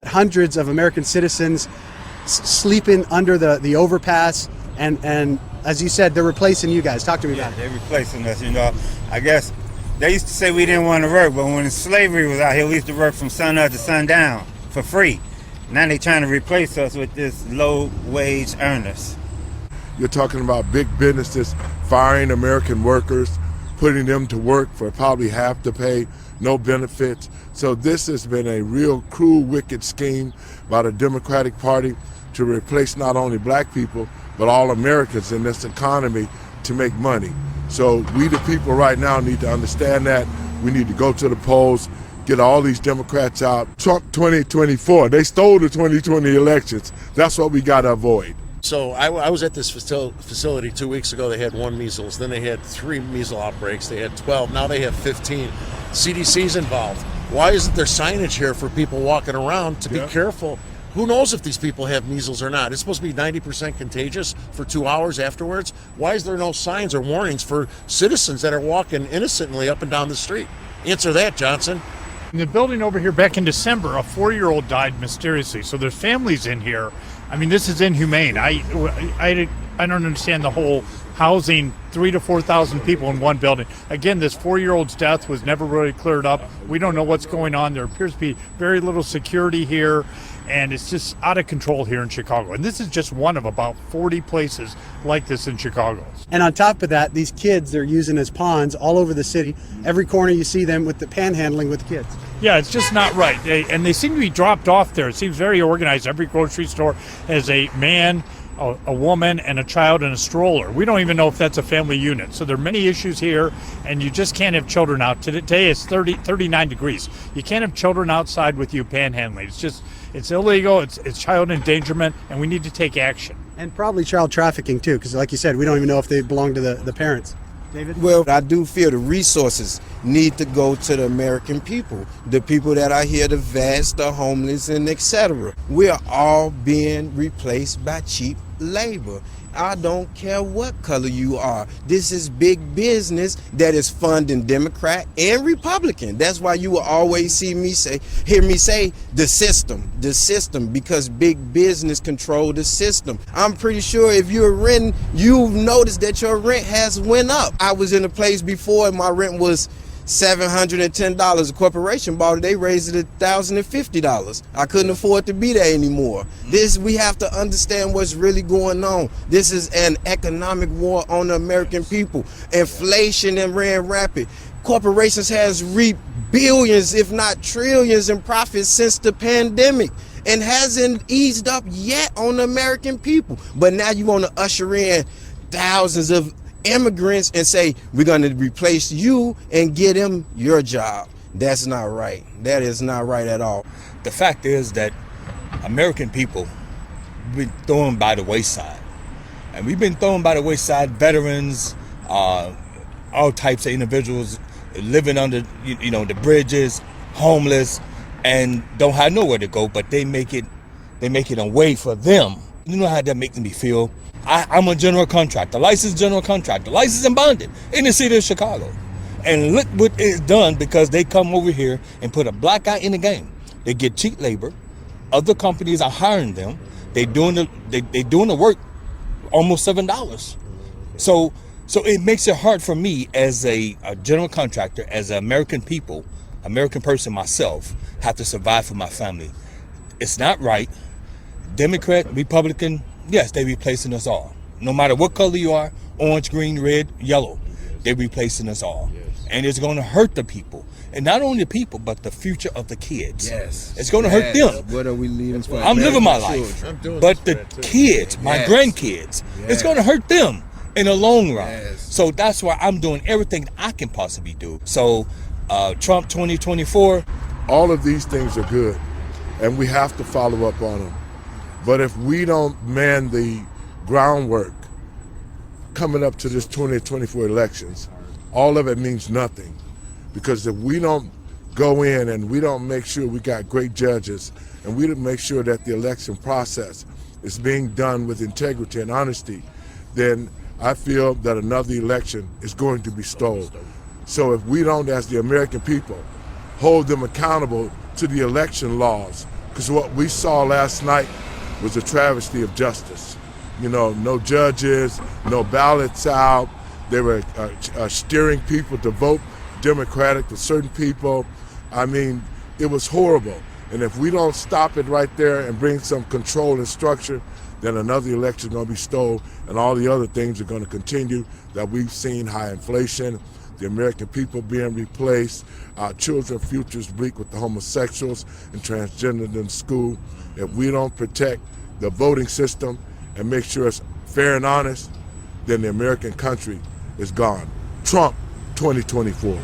Hundreds of American citizens sleeping under the overpass, and as you said, they're replacing you guys. Talk to me about it. They're replacing us, I guess they used to say we didn't want to work, but when slavery was out here, we used to work from sun up to sundown for free. Now they're trying to replace us with this low-wage earners. You're talking about big businesses firing American workers, putting them to work for probably half the pay, no benefits. So this has been a real cruel, wicked scheme by the Democratic Party to replace not only black people, but all Americans in this economy to make money. So we the people right now need to understand that. We need to go to the polls, get all these Democrats out. Trump 2024, they stole the 2020 elections. That's what we got to avoid. So I was at this facility 2 weeks ago. They had 1 measles, then they had 3 measles outbreaks, they had 12, now they have 15. CDC's involved. Why isn't there signage here for people walking around to be careful? Who knows if these people have measles or not? It's supposed to be 90% contagious for 2 hours afterwards. Why is there no signs or warnings for citizens that are walking innocently up and down the street? Answer that, Johnson. In the building over here back in December, a 4-year-old died mysteriously. So there's families in here. I mean, this is inhumane. I don't understand the whole housing 3,000 to 4,000 people in one building. Again, this 4-year-old's death was never really cleared up. We don't know what's going on. There appears to be very little security here, and it's just out of control here in Chicago. And this is just one of about 40 places like this in Chicago. And on top of that, these kids they're using as pawns all over the city. Every corner you see them with the panhandling with kids. Yeah, it's just not right. And they seem to be dropped off there. It seems very organized. Every grocery store has a man, a woman, and a child in a stroller. We don't even know if that's a family unit. So there are many issues here, and you just can't have children out. Today it's 39 degrees. You can't have children outside with you panhandling. It's illegal, it's child endangerment, and we need to take action. And probably child trafficking too, because like you said, we don't even know if they belong to the parents. David? Well, I do feel the resources need to go to the American people, the people that are here, the vets, the homeless, and etc. We are all being replaced by cheap labor. I don't care what color you are. This is big business that is funding Democrat and Republican. That's why you will always hear me say the system, because big business control the system. I'm pretty sure if you're renting, you've noticed that your rent has went up. I was in a place before and my rent was $710. A corporation bought it, they raised it $1,050. I couldn't afford to be there anymore. We have to understand what's really going on. This is an economic war on the American people. Inflation and ran rapid. Corporations has reaped billions, if not trillions, in profits since the pandemic, and hasn't eased up yet on the American people. But now you want to usher in thousands of immigrants and say we're going to replace you and get them your job. That's not right. That is not right at all. The fact is that American people have been thrown by the wayside, and we've been thrown by the wayside. Veterans, all types of individuals living under the bridges, homeless, and don't have nowhere to go, but they make it a way for them. You know how that makes me feel? I'm a general contractor, licensed general contractor, licensed and bonded in the city of Chicago. And look what is done, because they come over here and put a black guy in the game. They get cheap labor. Other companies are hiring them. They doing the work almost $7. So it makes it hard for me as a general contractor, as an American person myself, have to survive for my family. It's not right. Democrat, Republican, yes, they're replacing us all. No matter what color you are, orange, green, red, yellow, they're replacing us all. And it's going to hurt the people. And not only the people, but the future of the kids. Yes. It's going to hurt them. What are we leaving for? I'm living my life. But the kids, my grandkids, it's going to hurt them in the long run. So that's why I'm doing everything I can possibly do. So Trump 2024. All of these things are good, and we have to follow up on them. But if we don't man the groundwork coming up to this 2024 elections, all of it means nothing. Because if we don't go in and we don't make sure we got great judges, and we don't make sure that the election process is being done with integrity and honesty, then I feel that another election is going to be stolen. So if we don't, as the American people, hold them accountable to the election laws, Because what we saw last night was a travesty of justice. You know, no judges, no ballots out. They were steering people to vote Democratic for certain people. I mean, it was horrible. And if we don't stop it right there and bring some control and structure, then another election is going to be stolen, and all the other things are going to continue that we've seen: high inflation, the American people being replaced, our children's futures bleak with the homosexuals and transgender in school. If we don't protect the voting system and make sure it's fair and honest, then the American country is gone. Trump 2024.